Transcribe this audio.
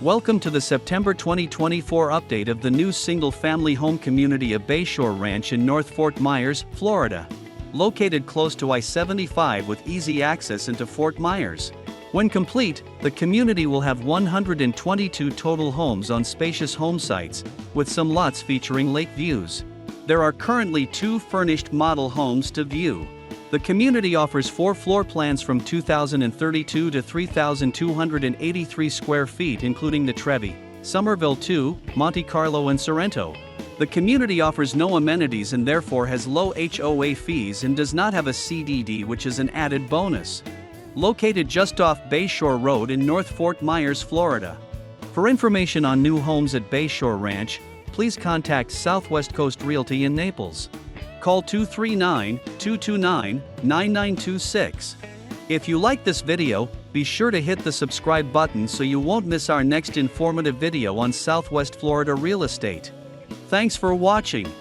Welcome to the September 2024 update of the new single-family home community of Bayshore Ranch in North Fort Myers, Florida. Located close to I-75 with easy access into Fort Myers. When complete, the community will have 122 total homes on spacious home sites, with some lots featuring lake views. There are currently 2 furnished model homes to view. The community offers 4 floor plans from 2,032 to 3,283 square feet, including the Trevi, Summerville 2, Monte Carlo and Sorrento. The community offers no amenities and therefore has low HOA fees and does not have a CDD, which is an added bonus. Located just off Bayshore Road in North Fort Myers, Florida. For information on new homes at Bayshore Ranch, please contact Southwest Coast Realty in Naples. Call 239-229-9926. If you like this video, be sure to hit the subscribe button so you won't miss our next informative video on Southwest Florida real estate. Thanks for watching.